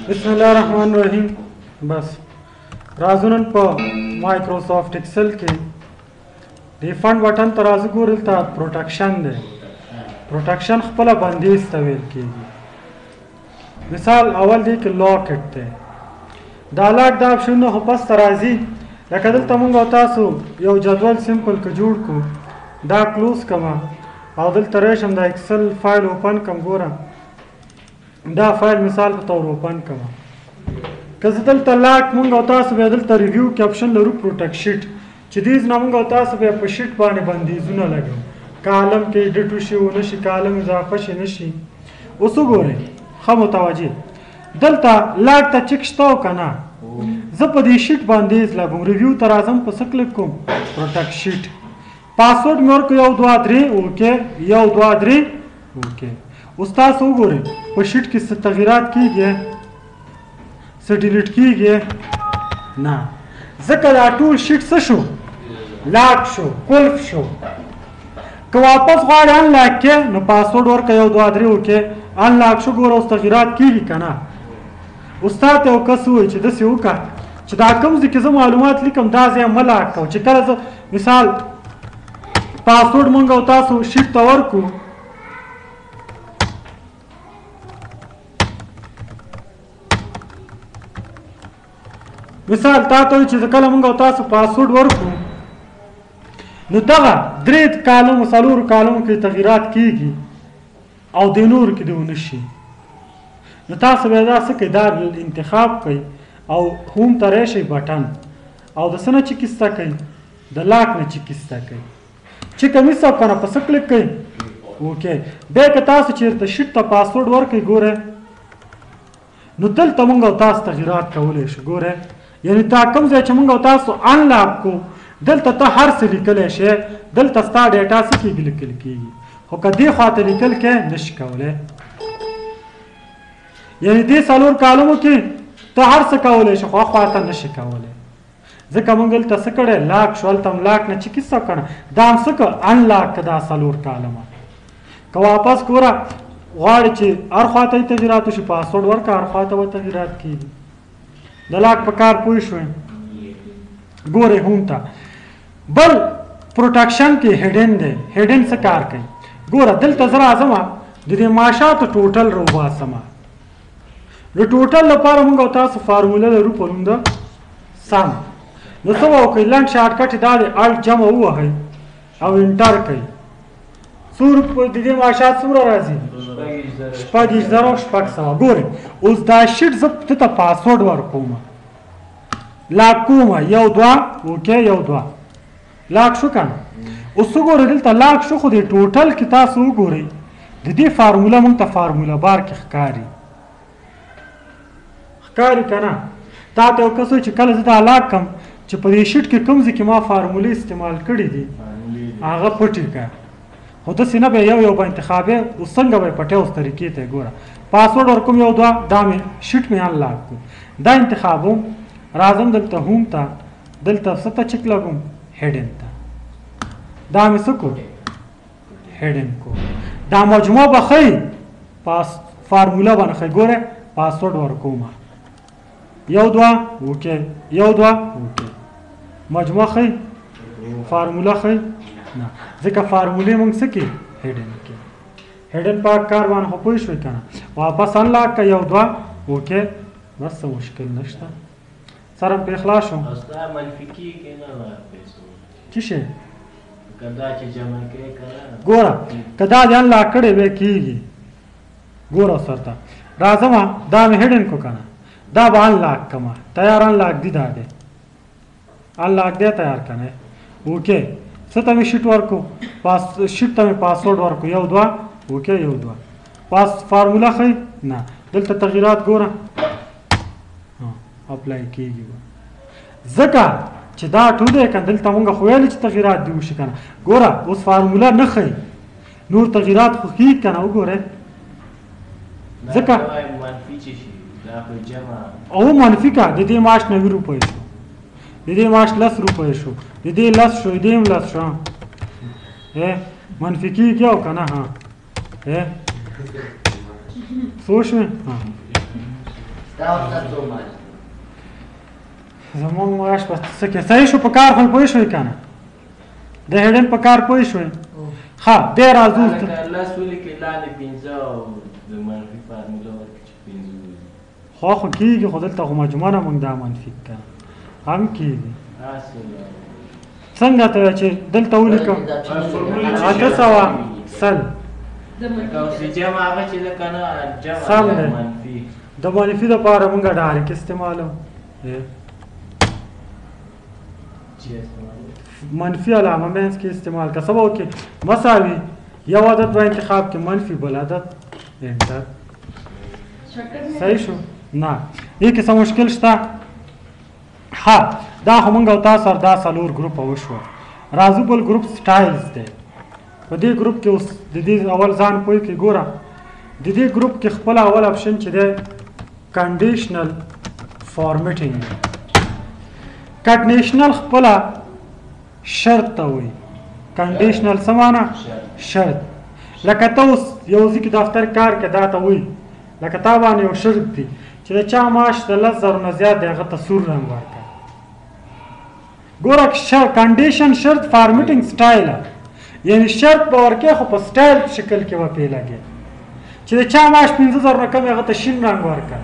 بسم الله الرحمن الرحیم. بس راځو نن په مایکروسافټ ایکسل کې د فند بټن ته راځو. ګورئ ته پروټکشن دی. پروټکشن خپله بندیز ته ویل کېږي. مثال اول دی کې لاکټ دی. دا لاک دا اپشنونه خو پس ته راځي. لکه دلته موږ او تاسو یو جدول سمپل که جوړ کړو، دا کلوز کړم او دلته راشم دا ایکسل فایل اوپن کړم. ګوره دا فایل مثال په تور اوپن کړم. که زه دلته لاک موږ او تاسو بیا دلته ریویو کې اپشن لرو پروټکټ شیټ، چې دیز نه موږ او تاسو بیا په شیټ باندې بندیزونه لګو، کالم کې ایډیټ وشي ونشي، کالم اضافه شي نشي. اوس وګورئ ښه متوجه، دلته لاک ته چک شته او که نه؟ زه په دې شیټ بندیز لګوم، ریویو ته راځم، په څه کلیک کوم؟ پروټکټ شیټ. پاسورډ مې ورکړو 1 2 3 اوکې، 1 2 3 اوکې. اوس تاسو وګورئ په شیټ کې څه تغییرات کیږي؟ څه ډیلیټ کیږي؟ نه، ځکه دا ټول شیټ څه شو؟ لاک شو، قلف شو. که واپس غواړې انلاک کې نو پاسورډ ورکړه 1 2 3 اوکې، انلاک شو. ګوره اوس تغییرات کیږي که نه؟ استاد ته یو کس ووایي چې داسې وکړه چې دا کوم ځای کې زه معلومات لیکم دا ځای مه لاک کوه. چې کله زه مثال پاسورډ مونږ او تاسو شیټ ته ورکړو، مثال تا ته چې کله موږ او تاسو پاسورډ ورکړو نو دغه 3 کالمو 4 کالمو کې تغییرات کیږي او د نور کې دی ونه شي. نو تاسو بیا دا څه کوئ؟ دا انتخاب کوئ او هوم ته راشئ بټن او د څه نه چې کیسته کوئ؟ د لاک نه چې کیسته کوئ. چې کمیس او کنه په څه کلیک کوئ؟ اوکې. بیا که تاسو چېرته شیټ ته پاسورډ ورکوئ، ګوره نو دلته موږ او تاسو تغییرات کولی شو. ګوره یعنې دا کوم ځای چې موږ او تاسو انلاک کو، دلته ته هر څه لیکلی شی، دلته ستا ډیټا څه کېږي؟ لیکل کېږي. خو که دې خواته لیکل کې نشي کولی، یعنې دې 4 کالمو کې ته هر څه کولی شي خو خواته نشي کولی. ځکه موږ دلته څه کړی؟ لاک شو. هلته هم لاک نه چې کیسه کړه، دا هم څه کړه؟ انلاک که دا 4 کالمه. که واپس ګوره غواړې چې هر خواته یې تغییرات وشي، پاسورډ ورکړه، هر خواته به تغییرات کېږي. د لاک په کار پوه شوئ؟ ګورئ هوم ته. بل پروټکشن کې هیډن دی. هیډن څه کار کوي؟ ګوره دلته زه راځم د دې معاشاتو ټوټل راوباسم. د ټوټل لپاره موږ او تاسو فارموله لرو په نوم د سم. نو څه به وکړئ؟ لنډ شارټکټ دا دی، الټ جمع ووهئ او انټر کوئ. څو د دې معاشات څومره راځي؟ 6,600. ګورئ اوس دا شیټ زه ته پاسورډ ورکوم، لاک کوم 1 2 اوکې 1 2 لاک شو که نه؟ اوس وګورئ دلته لاک شو، خو د ټوټل کې تاسو وګورئ د دې فارموله موږ ته فارموله بار کې ښکاري که نه؟ تا ته یو کس وایي چې کله زه دا لاک کړم چې په دې شیټ کې کوم ځای کې ما فارمولې استعمال کړي دي هغه پټې کړه. خو داسې نه بیا یو به انتخابې. اوس څنګه به یې پټې؟ اوس طریقې ته ګوره، پاسورډ ورکوم 1 2 دا مې شیټ مې انلاک کړو، دا انتخابوم، راځم دلته هوم ته، دلته څه ته چک لګوم؟ هیډن ته. دا مې څه کړو؟ هیډن کړو. دا مجموعه به ښایي، فارموله به نه ښایي. ګوره پاسورډ ورکوم 1 2 اوکې 1 2 اوکې. مجموعه ښایي؟ فارموله ښایي؟ نه، ځکه فارمولې موږ څه کې؟ هیډن کې. هیډن په کار باندې خو پوه شوئ که نه؟ واپس انلاک که 1 2 اوکې، بس څه مشکل نشته. سره پرې خلاص شو. څه شی؟ ګوره که دا دې انلاک کړی بیا کېږي. ګوره سرته راځم، دا مې هیډن کو که نه؟ دا به انلاک کړم. تیار انلاک دی، دا دی انلاک دی تیار که نه؟ اوکې. څه ته مې شیټ ورکو؟ شیټ ته مې پاسورډ ورکو 1 2 اوکې 1 2. فارموله ښایي؟ نه. دلته تغییرات ګوره اپلای کېږي ځکه چې دا ټول دی که دلته مونږ خو ویلې چې تغییرات دې وشي که نه؟ ګوره اوس فارموله نه ښایي، نور تغییرات خو ښیږي که نه؟ وګورئ ځکه او منفي که د دې معاش 90 روپۍ شو، د دې معاش 10 روپۍ شو، د دې 10 شو، د دې هم 10 شو. منفي کېږي او که نه؟ څه وشوې؟ زمونږ معاش په څه کې صحیح شو په کار خو پوه شوې که نه د هیډن په کار پوه شوې ښه بیا راځو خو کېږي خو دلته خو مجموعه نه مونږ دا منفي که هم کېږي څنګه ته چې دلته ولیکم 800 سم دی د منفي دپاره مونږ ډایرک استعمالو منفي علامه منځ کې استعمال که څه به وکړي مساوي یو عدد به انتخاب کې منفي بل عدد انټر صحیح شو نه دې کې څه مشکل شته ها دا خو مونږ او تاسو سره دا څلور ګروپه وشوه راځو بل ګروپ سټایلز دی په دې ګروپ کې اوس د دې اول ځان پوه کړئ ګوره د دې ګروپ کې خپل اول اپشن چې دی کنډیشنل فارمیټینګ کنډیشنل خپله شرط ته وایي کنډیشنل څه معنا شرط لکه ته اوس یو ځای کې دفتر کار کې دا ته وایي لکه تا باندې یو شرط دی چې د چا معاش د 10,000 نه زیات دی هغه ته سور رنګ ورکړه ګوره کنډیشن شرط فارمیټینګ سټایل یعنی شرط به ورکړې خو په سټایل شکل کې به پې لګې چې د چا معاش 15,000 نه کم هغه ته شین رنګ ورکړه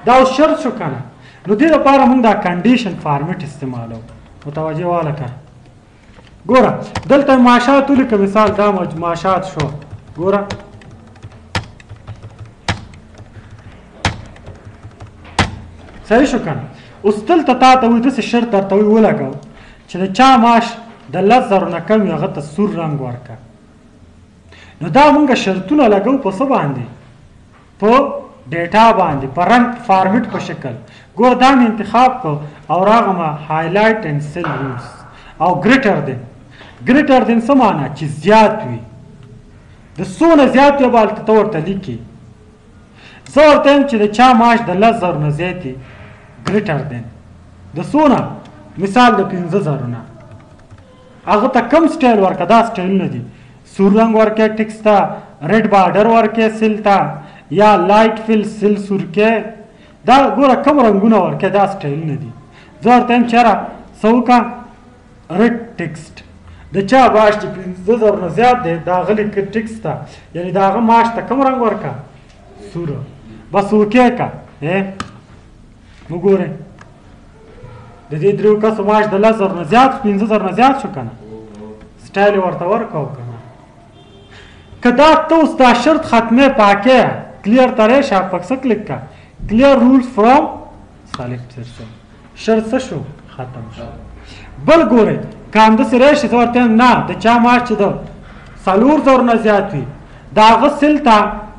دا اوس شرط شو که نه نو دې لپاره موږ دا کنډیشن فارمیټ استعمالو متوجه واله که ګوره دلته معاشات ولیکه مثال دا معاشات شو ګوره صحیح شو که نه اوس دلته تا ته وایي داسې شرط درته وایي ولګو چې د چا معاش د 10,000 نه کم هغه ته سور رنګ ورکړه نو دا مونږ شرطونه لګو په څه باندې په ډیټا باندې په رنګ فارمیټ په شکل ګوره دا مې انتخاب کړ او راغمه هایلایټ اینډ سیل رولز او ګریټر دین ګریټر دین څه معنا چې زیات وي د څونه زیات وي به هلته ته ورته لیکي زه ورته یم چې د چا معاش د 10,000 نه زیات وي ګریټر دین د څونه مثال د 15,000 نه هغه ته کم سټایل ورکړه دا سټایلونه دي سور رنګ ورکړه ټکس ته ریډ بارډر ورکړه سیل ته یا لایټ فیل سیل سور کې دا ګوره کم رنګونه ورکړه دا سټایلونه دي زه ورته یم چې یاره څه وکړه ریډ ټکسټ د چا معاش چې 15,000 نه زیات دی د هغه لیکه ټکس ته یعنې د هغه معاش ته کم رنګ ورکړه سوره بس اوکې که وګورئ د دې دریو کسو معاش د 10,000 نه زیات 15,000 نه زیات شو که نه سټایل یې ورته ورکړو که نه که دا ته اوس دا شرط ختمې پاکې کلیر ته رېشه پک څه کلیک که کلیر رولز فرام سلیکټ شرط څه شو ختم شو بل ګورئ که همداسې راشي زه ورته یم نه د چا معاش چې د 4,000 نه زیات وي د هغه سل ته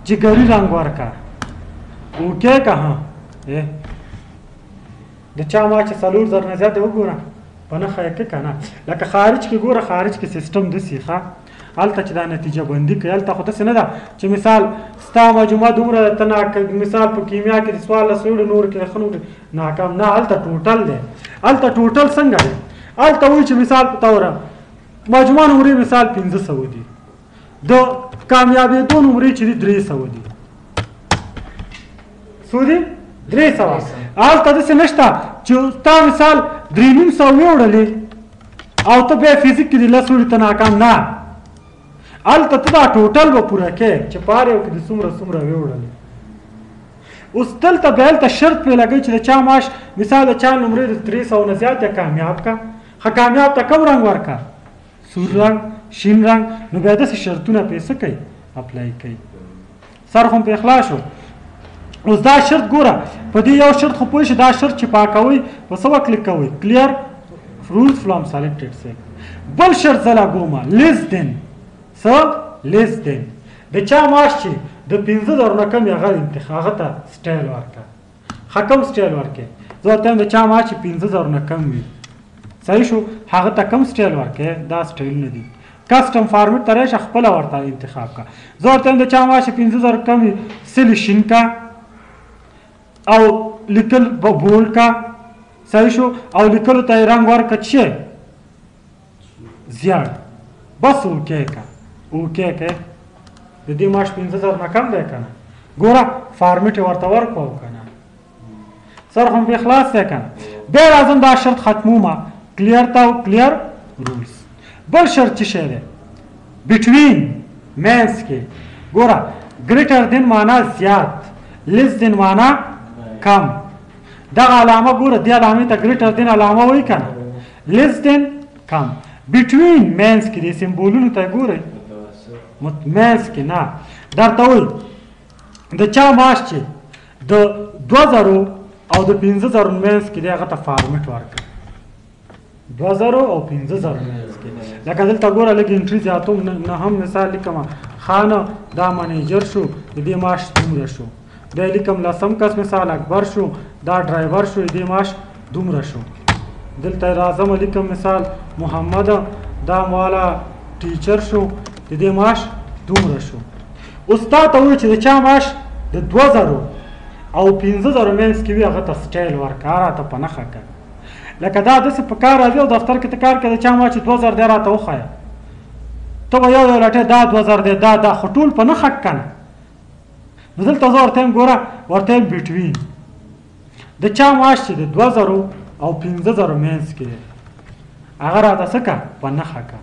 جګري رنګ ورکړه اوکې که د چا معاش چې 4,000 نه زیات دی وګوره په نښه یې که نه لکه خارج کې ګوره خارج کې سیسټم داسې ښه هلته چې دا نتیجه بندي کوي هلته خو داسې نه ده چې مثال ستا مجموعه دومره ته مثال په کیمیا کې د 14 وړو نور کې ښه ناکام نه هلته ټوټل دی هلته ټوټل څنګه دی هلته وایي چې مثال په توره مجموعه نمرې مثال 500 دي د کامیابېدو نمرې چې دي 300 دي څو دي 300 هلته داسې نشته چې تا مثال 3,500 وړلې او ته بیا فزیک کې د 10 وړي ته ناکام نه هلته ته دا ټوټل به پوره کې چې په هر یو کې د څومره وړلې اوس دلته بیا هلته شرط پرې لګوي چې د چا معاش مثال د چا نمرې د 300 نه زیات دی کامیاب که ښه کامیاب ته کم رنګ ورکړه سور رنګ شین رنګ نو بیا داسې شرطونه پرې څه کوي اپلای کوي سر خو پرې خلاص شو اوس دا شرط ګوره په دې یو شرط خو پوه شي دا شرط چې پاکوئ په څه وکلیک کوئ کلیر رولز فرام سلیکټډ سیل بل شرط زه لګومه لیس دین څه لیس دین د چا معاش چې د 15,000 نه کم هغه ته سټایل ورکړه ښه کم سټایل ورکړې زه ورته یم د چا معاش چې 15,000 نه کم وي صحیح شو هغه ته کم سټایل ورکړې دا سټایلونه دي کسټم فارمیټ ته راشي خپله ورته انتخاب کړه زه ورته یم د چا معاش چې 15,000 کم وي سیل شین کا او لیکل بولډ کا صحیح شو او لیکلو ته یې رنګ ورکړه چې زیړ بس اوکې که اوکې که د دې معاش 15,000 نه کم دی که نه ګوره فارمیټ یې ورته ورکړو که نه سر هم په اخلاص دی کنه. بیا راځم دا شرط ختمومه کلیر تا کلیر رولز. بل شرط څه شی دی؟ بټوین مینس کې ګوره ګریټر دین معنا زیات، لیس دین معنا کم. دغه علامه ګوره دې علامې ته ګریټر دین علامه وایي کنه، لیس دین کم. بټوین مینس کې دې سمبولونو ته ګورئ، مینس کې نه درته وایي د چا معاش چې د 2000 او د 5000 مینس کې دی هغه ته فارمیټ ورکړه. 2000 او 5000 مینس کې لکه دلته ګوره لږ انټري زیاتوم نه هم مثال لیکم خانه دا منیجر شو د دې معاش دومره شو، بیا لیکم لسم کس مثال اکبر شو دا ډرایور شو د دې معاش دومره شو. دلته راځم لیکم مثال محمد دا موالا ټیچر شو د دې معاش دومره شو. اوس تا ته وایي چې د چا معاش د 2000 او 5000 مینس کې وي هغه ته سټایل ورکړه، راته په نښه کړه. لکه دا داسې په کار راځي او دفتر کې ته کار کوې د چا معاش 2000 دی راته وښیه، ته به یو لټې دا 2000 دی دا خو ټول په نښه که نه. نو دلته زه ورته یم ګوره ورته یم بټوین د چا معاش چې د 2000 او 5000 مینس کې دی هغه راته څه که په نښه که.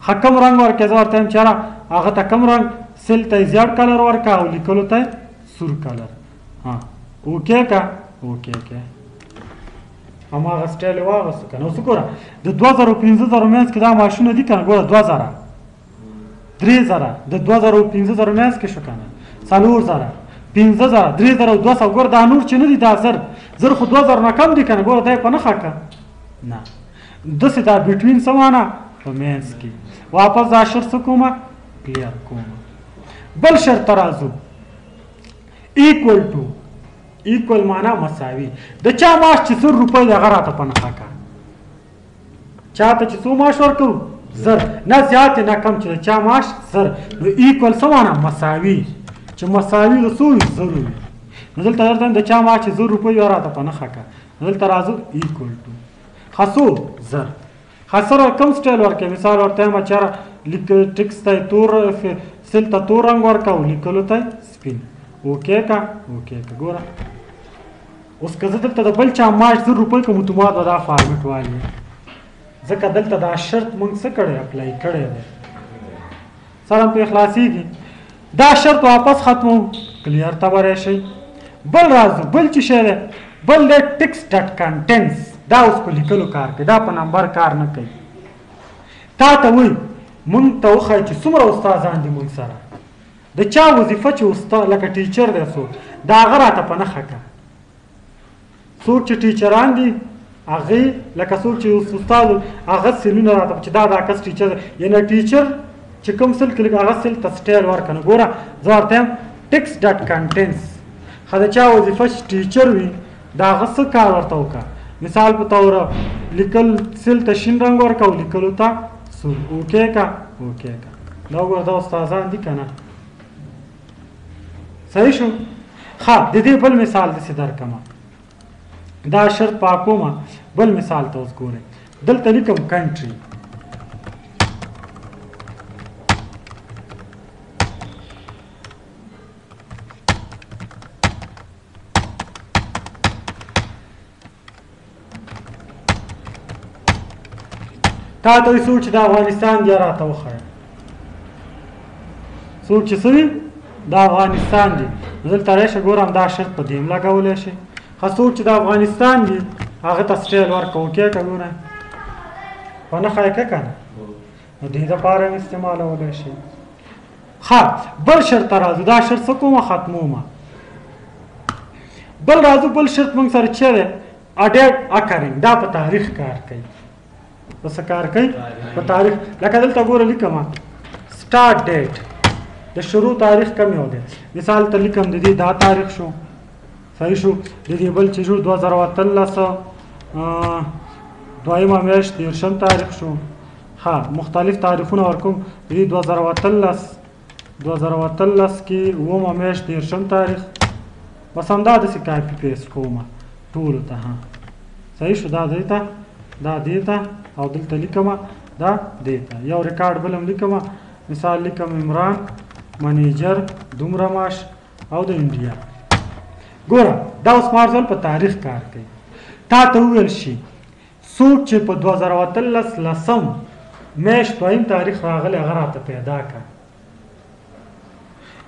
ښه کوم رنګ ورکړې زه ورته یم چې یاره هغه ته کوم رنګ سیل ته یې زیړ کلر ورکړه او لیکلو ته سور کلر. اوکې که اوکې که هماغه سټایل یې واغستو که نه. اوس وګوره د 2000 او 5000 مینس کې دا معاشونه دي که نه، ګوره 2000 3000 د 2000 او 5000 مینس کې شو که نه، 4000 5000 3000 او 200 ګوره دا نور چې نه دي دا زر خو 2000 نه کم دي که نه، ګوره دا یې په نښه که نه. داسې دا بټوین څه معنا په مینس کې. واپس دا شرط څه کومه کلیر کومه. بل شرط ته راځو ایکول ټو. ایکول معنا مساوي. د چا معاش چې 100 روپۍ دی هغه راته په نښه که. چا ته چې څو معاش ورکوو 1000 نه زیات نه کم، چې د چا معاش 1000 نو ایکول څه معنا مساوي، چې مساوي د څو وي 1000 وي. نو دلته درته د چا معاش چې 1000 روپۍ وي راته په نښه که. دلته راځو ایکول ټو خاصو 1000. خاصره کوم سټایل ورکوي؟ مثال ورته یم چې ټکس ته تور سیل ته تور رنګ ورکوو لیکلو ته سپین. اوکې که اوکې که ګوره اوس که زه دلته د بل چا معاش 1000 روپۍ کوم اتومات به دا فارمیټ والي، ځکه دلته دا شرط موږ څه کړی اپلای کړی دی. سره هم پرې خلاصېږي. دا شرط واپس ختمو کلیر ته به راشئ. بل راځو بل چې شی دی بل دی ټکس ډټ کنټینس. دا اوس په لیکلو کار کوي، دا په نمبر کار نه کوي. تا ته وایي موږ ته وښایي چې څومره استادان دي موږ سره، د چا وظیفه چې استاد لکه ټیچر دی څوک د هغه راته په نښه که. څوک چې ټیچران دي هغې لکه څوک چې استاد هغه سیلونه راته چې دا کس ټیچر دی، یعنې ټیچر چې کوم سیل کې هغه سیل ته سټایل ورکړه. نو ګوره زه ورته یم ټکس ډټ کنټینس. ښه د چا وظیفه چې ټیچر وي د هغه څه کار ورته وکړه. مثال په توره لیکل سیل ته شین رنګ ورکړه او لیکلو ته سور. اوکې که اوکې که دا وګوره دا استادان دي که نه. صحیح شو؟ ښه د دې بل مثال داسې درکړمه. دا شرط پاکومه بل مثال ته اوس ګورئ. دلته لیکم کنټري. تا ته وایي څوک چې د افغانستان دی راته وښیه. څوک چې څه وي د افغانستان دي. دلته راشئ ګورم دا شرط په دې هم لګولی شي. ښه څوک چې د افغانستان دي هغه ته سټایل ورکړه. اوکې که ګوره په نښه یې که که نه، نو دې دپاره هم استعمالولی شي. ښه بل شرط ته راځو. دا شرط څه کومه ختمومه. بل راځو بل شرط موږ سره چې دی اډیټ اکرینګ. دا په تاریخ کار کوي. په څه کار کوي؟ په تاریخ. لکه دلته ګوره لیکمه سټارټ ډیټ د شروع تاریخ کم یو دی. مثال ته لیکم د دې دا تاریخ شو. صحیح شو؟ د دې بل چې شو 2013 دویمه میاشت 13 تاریخ شو. ها مختلف تاریخونه ورکوم. د دې 2013 کې اوومه میاشت 13 تاریخ. بس همدا داسې کاپي پیسټ کومه ټولو ته. ها صحیح شو؟ دا دې ته دا دې ته او دلته لیکمه دا دې ته. یو ریکارډ بل هم لیکمه. مثال لیکم عمران منیجر دومره معاش او د انډیا. ګوره دا اوس مارزل په تاریخ کار کوي تا ته وویل شي څوک چې په 2013 لسم میاشت دویم تاریخ راغلی هغه راته پیدا کړه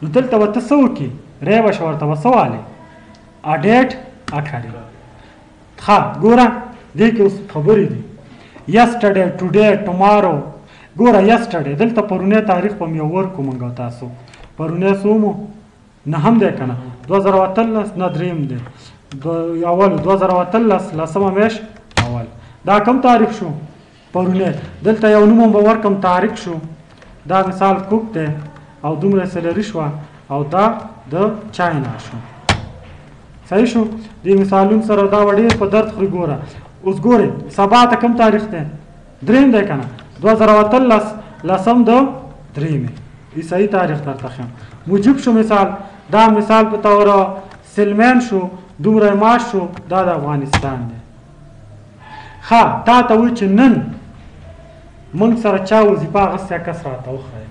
نو دلته به ته څه وکړي ری به شه ورته به څه والې اډیټ اکړې ښه ګوره دې کې اوس خبرې دي یسټرډې ټوډے ټمارو ګوره یسټرډې دلته پرونی تاریخ په یو ورکو موږ تاسو پرونی څو مو نهم دی که نه 2013 نه دریم دی اول 2013 لسمه میاشت اول دا کم تاریخ شو پرونه دلته یو نوم به ورکم تاریخ شو دا مثال کوک دی او دومره سلري شوه او دا د چاینا شو صحیح شو دې مثالونو سره دا ډېر په درد خوري ګوره اوس ګورئ سبا ته کم تاریخ دی دریم دی که نه 2013 لسم د دریمې عیسایي تاریخ درته ښیم موجب شو مثال دا مثال په طور سلمان شو دومره ماش شو دا د افغانستان دی ښه تا ته وایي چې نن موږ سره چا وظیفه اخیستی کس راته وښایه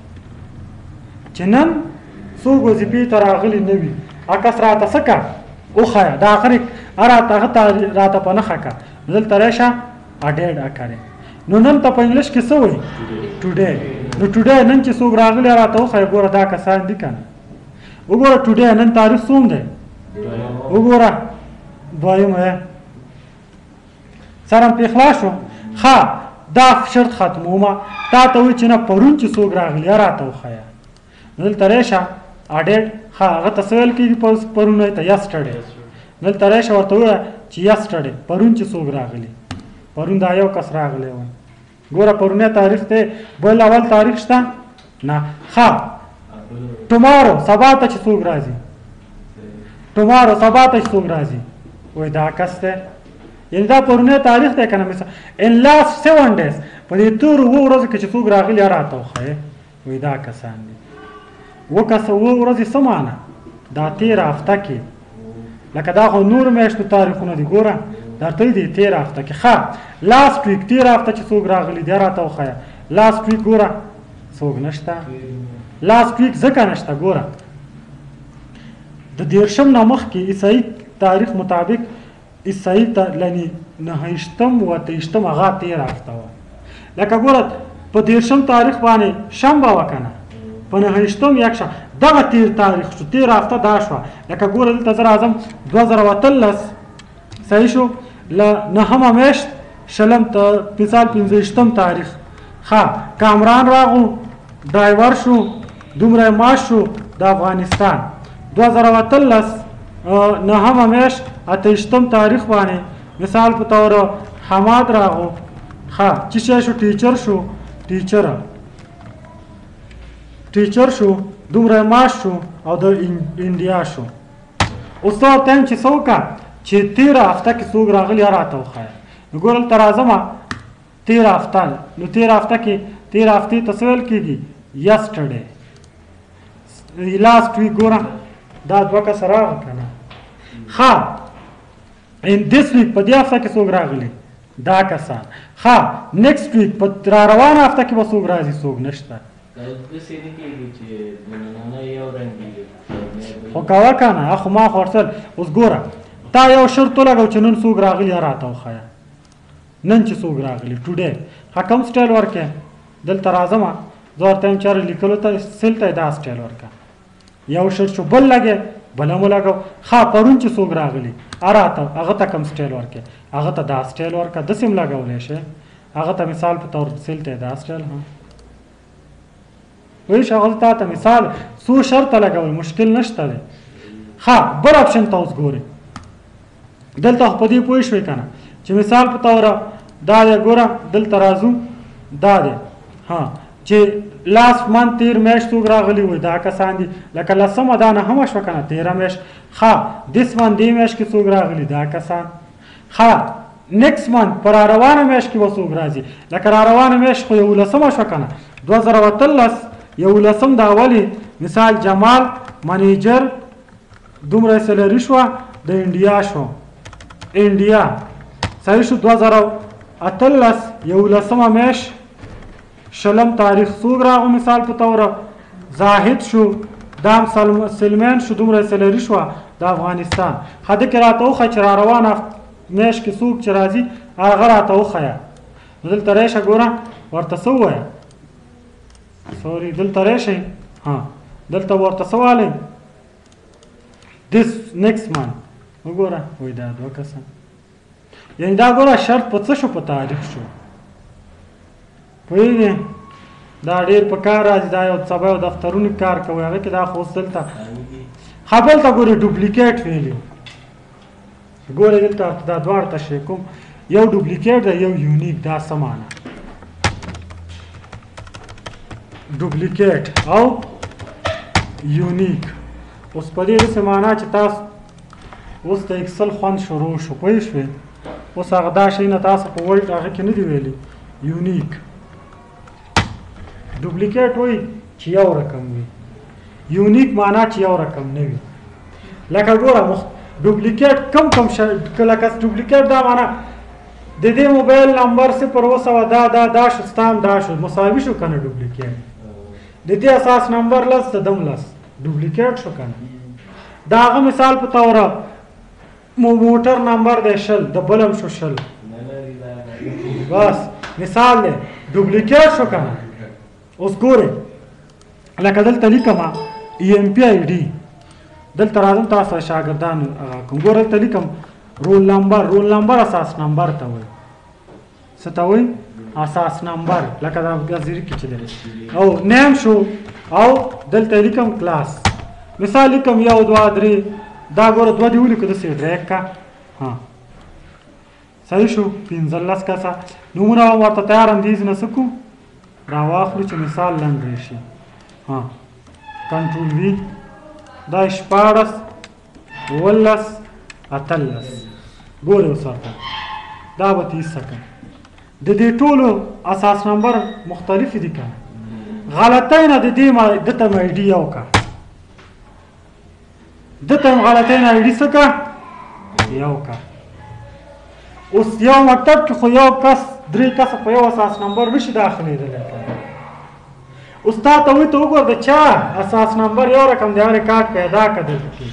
چې نن څوک وظیفې ته راغلي نه وي کس راته څه کړه وښایه دا اخر راته هغه راته په نښه کړه دلته راشه اډیډ اکړې نو نن ته په انګلیش کې څه وایي ټوډے نو ټوډے نن چې څوک راغلی راته وښایه ګوره دا کسان دي که نه وګوره ټوډے نن تاریخ څوم دی وګوره دویم سره پې خلاص شو ښه دا شرط ختمومه تا ته وایي چې نه پرون چې څوک راغلی راته وښایه دلته راشه اډیټ ښه هغه ته څه ویل کېږي پرونی ته یسټرډې دلته راشه ورته ووایه چې یسټرډې پرون چې څوک راغلی پرون دا یو کس راغلی و ګوره پرونی تاریخ دی بل اول تاریخ شته نه ښه ټمارو سبا ته چې څوک راځي ټمارو سبا ته چې څوک راځي وایي دا کس دی یعنې دا پرونی تاریخ دی که نه مثال ان لاست 7 days په دې تورو 7 ورځو کې چې څوک راغلي راته وښایې وایي دا کسان دي 7 ورځې څه معنی دا 13 هفته کې لکه دا خو نور میاشتو تاریخونه دي ګوره درته دي 13 هفته کې ښه لاست ویک 13 هفته چې څوک راغلي دی راته وښایه لاست ویک ګوره څوک نشته لاست ویک ځکه نشته ګوره د 10 نه مخکې عیسایي تاریخ مطابق عیسایي یعنې 9 و 23 هغه 13 هفته وه لکه ګوره په 10 تاریخ باندې شنبه وه که نه په 9 یک دغه تیر تاریخ شو 13 هفته دا شوه لکه ګوره دلته زه راځم 2013 صحیح شو له 9مه میاشت شلم مثال 15 تاریخ ښه کامران راغو ډرایور شو دومره ماش شو د افغانستان 2013 9مه میاشت 28 تاریخ باندې مثال په طور حماد راغو ښه چې شو ټیچر شو ټیچر شو دومره ماش شو او د انډیا شو اوس ته ورته یم چې څه وکړه چې 13 هفته کې څوک راغلي راته وښایه نو ګوره دلته راځمه 13 هفته نو 13 هفته کې 13 هفتې ته څه ویل کېږي یسټرډې لاست ویک ګوره دا 2 کسه راغله که نه ښه ان دس ویک په دې هفته کې څوک راغلي دا کسان ښه نیکسټ ویک په را روانه هفته کې به څوک راځي څوک نشته خو کوه که نه خو ما خو ورسل اوس ګوره تا یو شرط ولګو چې نن څوک راغلي راته وښایه نن چې څوک راغلي ټوډے ښه کوم سټایل ورکې دلته راځمه زه ورته یم چېرې لیکلو ته سیل ته یې دا سټایل ورکه یو شرط شو بل لګې بل هم ولګو ښه پرون چې څوک راغلي راته هغه ته کوم سټایل ورکې هغه ته دا سټایل ورکه داسې هم لګولی شي هغه ته مثال په طور سیل ته یې دا سټایل وایي هغه تا ته مثال څو شرطه لګول مشکل نشته دی ښه بل اپشن ته اوس ګورئ دلته خو په دې پوه شوئ که نه چې مثال په طوره دا دی ګوره دلته راځو دا دی چې لاست منت 13 میاشت څوک راغلي وي دا کسان دي لکه لسمه دا 9مه شوه که نه 13 میاشت ښه دس منت دې میاشت کې څوک راغلي دا کسان ښه نیکسټ منت په را روانه میاشت کې به څوک راځي لکه را روانه میاشت خو 11مه شوه که نه 2013 11 د اولې مثال جمال منیجر دومره سلري شوه د انډیا شو انډیا صحیح شو 2018 11مه میاشت شلم تاریخ څوک راغو مثال په طوره زاهد شو دام سلمان شو دومره سلري شوه د افغانستان خده کې راته وښه چې را روانه میاشت کې څوک چې راځي هغه راته وښیه نو دلته رایشه ګوره ورته څه ووایه سوري دلته راشئ دلته ورته څه والی this next month وګوره وایي دا 2 کسان یعنې دا ګوره شرط په څه شو په تاریخ شو پوهېږې دا ډېر په کار راځي دا یو سبا یو دفترونو کار کوي هغه کې دا خو اوس دلته دلته ګورې ډوپلیکیټ ویلي ګورې دلته دا دواړه تشریح کوم یو ډوپلیکیټ دی یو یونیک دا څه معنی ډوپلیکیټ او یونیک اوس په دې داسې معنا چې تاسو اوس د اکسل خوند شروع شو پوه شوې اوس هغه دا شی نه تاسو په ورډ هغه کې نه دي ویلي یونیک ډوپلیکیټ وایي چې یو رقم وي یونیک معنا چې یو رقم نه وي لکه ګوره ډوپلیکیټ کم لکه ډوپلیکیټ دا معنا د دې موبایل نمبر 0 دا شو ستام دا شو مساوي شو کنه ډوپلیکیټ د دې اساس نمبر لس د دم لس ډوپلیکیټ شو کنه دا هغه مثال په تور موټر نمبر دی 0 د بلم شو 0 بس مثال دی ډوپلیکیټ شو کنه اوس ګوره لکه دلته لیکم EMP ID دلته راځم تاسو شاګردان کوم ګوره دلته لیکم رول نمبر اساس نمبر ته وایي څه ته وایي اساس نمبر لکه دا ګزیری کې چې دی او نیم شو او دلته لیکم کلاس مثال لیکم 1 2 3 دا ګوره 2 دی ولیکو داسې ډریک کا صحیح شو 15 کسه نومونه ورته تیار اندیز نه سکو را واخلو چې مثال لنډ راشي کنټرول وی دا 14 18 ګوره اوس ورته دا به 30 سکند د دې ټولو اساس نمبر مختلف دي کنه غلطۍ نه د دې دته م آی ډي یو کا دته م غلطۍ نه آی ډي څه کا یو کا اوس یو مکتب کې خو یو کس 3 کسه په یو اساس نمبر نشي داخلېدلی اوس تا ته وایي ته وګوره د چا اساس نمبر یو رقم دی هغه ریکارډ پیدا کړه دلته کې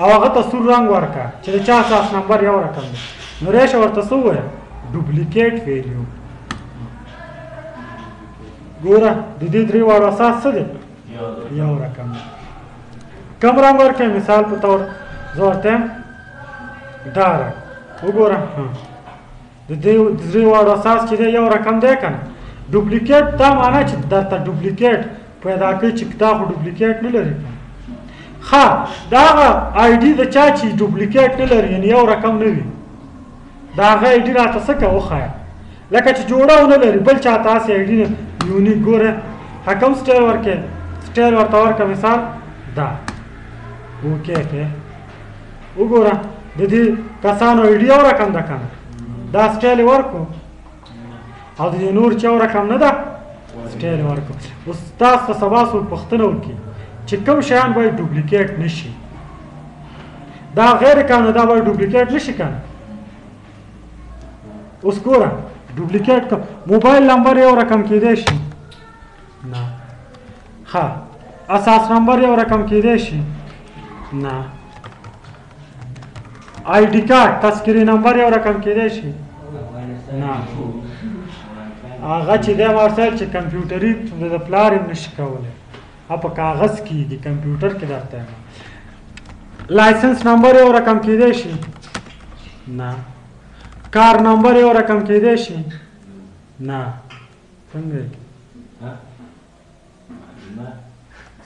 او هغه ته سور رنګ ورکړه چې د چا اساس نمبر یو رقم دی نو ریشه ورته څه ووایه ډوپلیکیټ ویلیو ګوره د دې درې واړو اساس څه دی یو رقم دی کوم رنګ ورکړی مثال په طور زه ورته یم دا رنګ وګوره د دې درې واړو اساس چې دی یو رقم دی که نه ډوپلیکیټ دا معنا چې درته ډوپلیکیټ پیدا کوي چې دا خو ډوپلیکیټ نه لري ښه دا هغه آی ډي د چا چې ډوپلیکیټ نه لري یعنې یو رقم نه وي دا هغه آی ډي راته څه کوه وښایه لکه چې جوړه ونه لري بل چا ته هسې آی ډي یونیک ګوره حکم سټایل ورکړې سټایل ورته ورکړه مثال دا اوکې کې وګوره د دې کسانو آی ډي یو رقم ده که نه دا سټایل یې ورکړو او د دې نور چې یو رقم نه ده سټایل یې ورکړو اوس تاسو ته سبا څوک پوښتنه وکړي چې کوم شیان باید ډوپلیکیټ نه شي دا غیر قانوني دا باید ډوپلیکیټ نه شي که نه اوس ګوره ډوپلیکیټ موبایل نمبر یو رقم کیدی شي نه ښه اساس نمبر یو رقم کیدی شي نه آی ډي کارت تذکرې نمبر یو رقم کیدی شي نه هغه چې دی مارسل چې کمپیوټري د پلار یې نشي کولی په کاغذ کېږي کمپیوټر کې درته یم لایسنس نمبر یو رقم کیدی شي نه کار نمبر یو رقم کیدی شي نه څنګه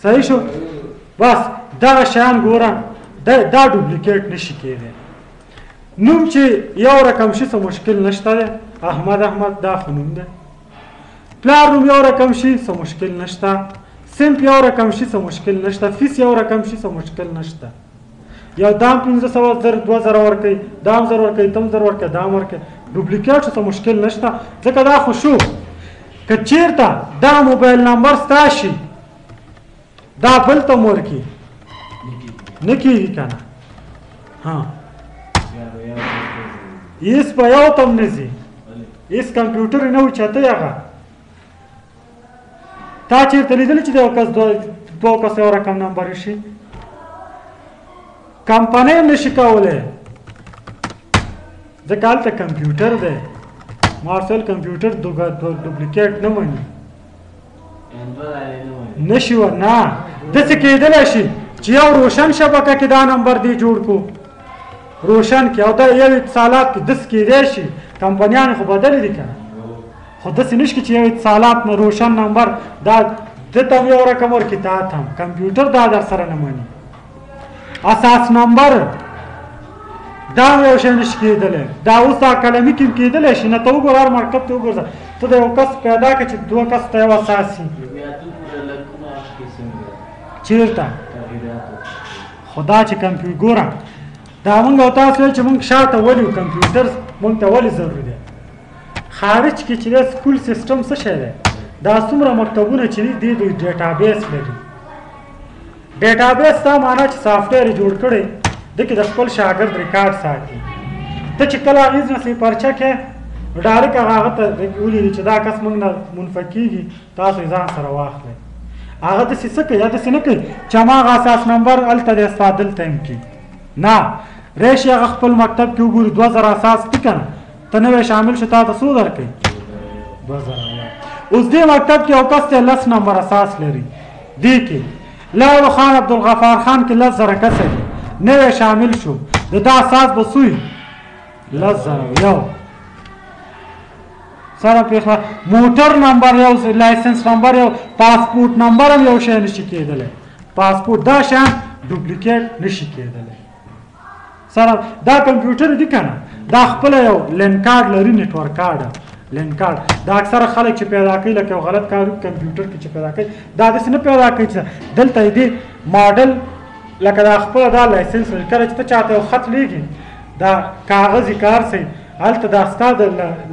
صحیح شو بس دغه شیان ګوره دا ډوپلیکیټ نشي کیدی نوم چې یو رقم شي څه مشکل نشته دی احمد دا خو نوم دی پلار نوم یو رقم شي څه مشکل نشته سمپ یو رقم شي څه مشکل نشته فیس یو رقم شي څه مشکل نشته یو دام 1500 زر 2000 ورکوي دام زر ورکوي تم زر ورکوي دام ورکوي ډوپلیکیټ څه مشکل نشته ځکه دا خو شو که چیرته دا موبایل نمبر ستا شي دا بل ته م ورکي نه کېږي که نه هېڅ په یو ته م نه ځي هېڅ کمپیوټر یې نه وي چاته هغه تا چیرته لیدلی چې د یو کس دوه کس یو رقم نمبر شي کمپنۍ نشي کولی ځکه هلته کمپیوټر دی مارسل کمپیوټر ډوپلیکیټ نه مني نشي نه داسې کېدلی شي چې یو روشن شبکه کې دا نمبر دی جوړ کړو روشن کې او دا یو اتصالات کې داسې کېدی شي کمپنیان خو بدلې دي که نه خو داسې نشي چې یو اتصالات نه روشن نمبر دا دته هم یو رقم ورکړي تا ته هم کمپیوټر دا در سره نه مني اساس نمبر دا یو شی نشي کېدلی دا اوس دا قلمي کې کېدلی شي نه ته وګوره هر مرکب ته وګورځه ته د یو کس پیدا کړې چې دوه کس ته یو اساس وي چېرته خو دا چې کمپیوټر ګوره دا مونږ او تاسو وایو چې مونږ شاته ولې کمپیوټر مونږ ته ولې ضروري دی خارج کې چې دی سکول سیسټم څه شی دی دا څومره مکتبونه چې دي دوی ډیټابیس لري ډیټابیس دا معنا چې سافټویر یې جوړ کړی دې کې د خپل شاګرد ریکارډ ساتي ته چې کله هغې نه صحیح پرچه کې ډایرکټ هغه ته ولیدي چې دا کس مونږ نه منفه کېږي تاسو یې ځان سره واخلئ هغه داسې څه کوي یا داسې نه کوي چې هماغه اساس نمبر هلته دی ستا دلته هم کي نه راشي هغه خپل مکتب کې وګوري 2000 اساس دي که نه ته نوی شامل شو تا ته څو درکوي 2000 اوس دې مکتب کې یو کس دی 10 نمبر اساس لري دې کې لاول خان عبدالغفار خان کې 10,000 کسه دي نوی شامل شو د دا اساس به څو وي 10,000 یو سره پیښه موټر نمبر یو لایسنس نمبر یو پاسپورت نمبر هم یو شی نشي کېدلی پاسپورت دا شیان ډوپلیکیټ نشي کېدلی سره دا کمپیوټر دي که نه دا خپله یو لین کارډ لري نیټورک کارډ لین کارډ دا اکثره خلک چې پیدا کوي لکه یو غلط کار کمپیوټر کې چې پیدا کوي دا داسې نه پیدا کوي چې دلته یې دې ماډل لکه دا خپله دا لایسنس لري کله چې ته چاته یو خط لیږي دا کاغذي کار صحیح هلته دا ستا د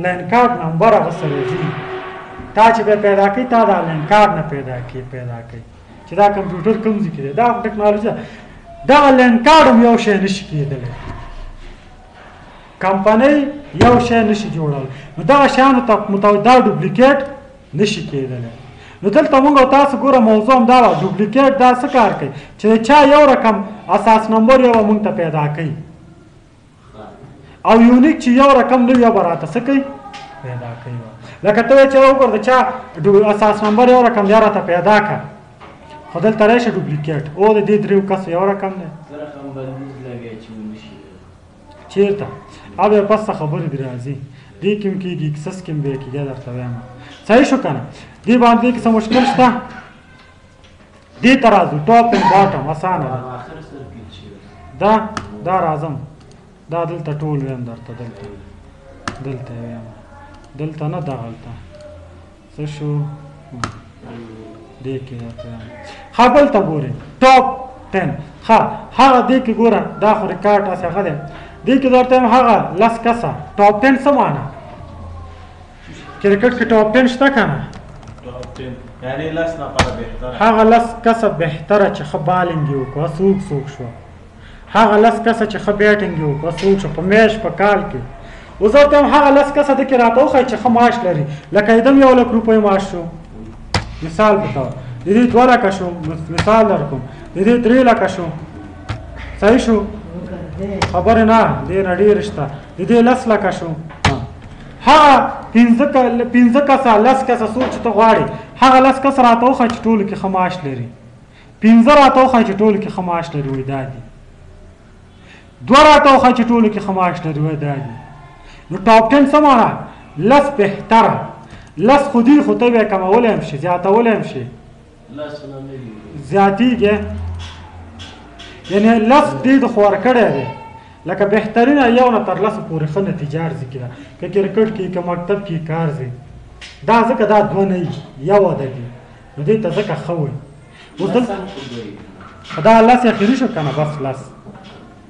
لین کارډ نمبر هغه سره ځي تا چې به پیدا کوي تا دا لین کارډ نه پیدا کوي چې دا کمپیوټر کوم ځای کې دی دا ټکنالوژي ده دغه لین کارډ هم یو شی نشي کېدلی کمپنۍ یو شی نشي جوړولی نو دغه شیانو ته دا ډوپلیکیټ نشي کېدلی نو دلته مونږ او تاسو ګوره موضوع هم دا وه ډوپلیکیټ دا څه کار کوي چې د چا یو رقم اساس نمبر یو به مونږ ته پیدا کوي او یونیک چې یو رقم نه وي به راته څه کوي پیدا کوي لکه ته وایې چې وګوره د چا اساس نمبر یو رقم دی راته پیدا کړه خو دلته راشي ډوپلیکیټ او د دې دریو کسو یو رقم دی چېرته او بیا پس څه خبرې دې راځي دې کې هم کېږي کیسس کې هم بیا کېږي درته وایم صحیح شو که نه دې باندې کې څه مشکل شته دې ته راځو ټاپ اینډ باټم اسانه ده دا راځم دا دلته ټول ویم درته دلته ویم دلته نه دغلته څه شو دې کې درته ویم ښه بلته ګورئ ټاپ 10 ښه هغه دې کې ګوره دا خو ریکارډ هسې هغه دی دې کې درته یم هغه 10 کسه ټاپ 10 څه معنا کرکټ کې ټاپ 10 شته که نه یعنې 10 نفره بهتره هغه 10 کسه بهتره چې ښه بالینګ یې وکړو څوک شو هغه 10 کسه چې ښه بیټینګ یې وکړو څوک شو په میاشت په کال کې اوس درته یم هغه 10 کسه دکې راته وښایي چې ښه معاش لري لکه یې دم 1,00,000 روپۍ معاش شو مثال په طور د دې 2 لکه شو مثال در کوم د دې 3 لکه شو صحیح شو خبرې نه دې نه ډېر شته د دې 10 لکه شو هغه 15 کسه 10 کسه څوک چې ته غواړې هغه 10 کسه راته وښایي چې ټولو کې ښه معاش لري 15 راته وښایي چې ټولو کې ښه معاش لري وایي دا دي 2 راته وښایي چې ټولو کې ښه معاش لري وایي دا دي نو ټاپ 10 څه معنا 10 بهتره 10 خو دي خو ته بیا کمولی هم شي زیاتولی هم شي زیاتېږي یعنې 10 دې د خو ورکړی دی لکه بهترینه یو نه تر 10 پورې ښه نتیجه ارزي کېده که کرکټ کې که مکتب کې کار ځي دا ځکه دا 2 نه وي یو عدد وي نو دې ته ځکه ښه وایي اوس دلته دا 10 اخري شو که نه بس 10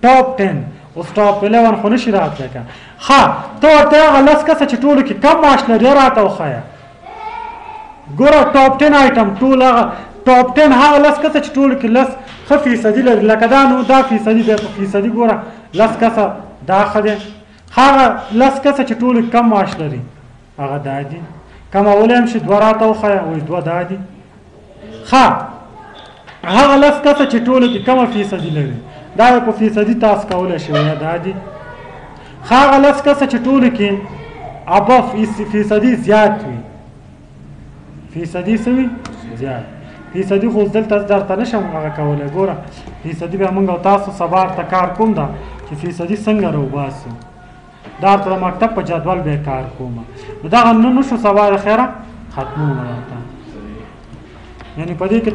ټاپ 10 اوس ټاپ 11 خو نشي راتلی که ښه ته ورته هغه 10 کسه چې ټولو کې کم معاش لري راته وښایه ګوره ټاپ 10 آیټم ټول هغه ټاپ 10 هغه 10 کسه چې ټولو کې 10 ښه فیصدي لري لکه دا نو دا فیصدي دی په فیصدي ګوره 10 کسه دا ښه دی هغه 10 کسه چې ټولو کم معاش لري هغه دا دي کمولی هم شي 2 راته وښایه وایي 2 دا دي ښه هغه 10 کسه چې ټولو کې کمه فیصدي لري دا په فیصدي تاسو کولی شئ دا دي هغه لس کسه چې ټولو کې ابف فیصدي زیات وي فیصدي څه وي زیات فیصدي خو دلته درته نشم هغه کولی ګوره فیصدي بیا موږ او تاسو سبا ته کار کوم ده چې فیصدي څنګه راوباسو دا ورته د مکتب په جدول بیا کار کوم نو دغه نه شو سبا د خیره ختمومه درته یعنې په دې کې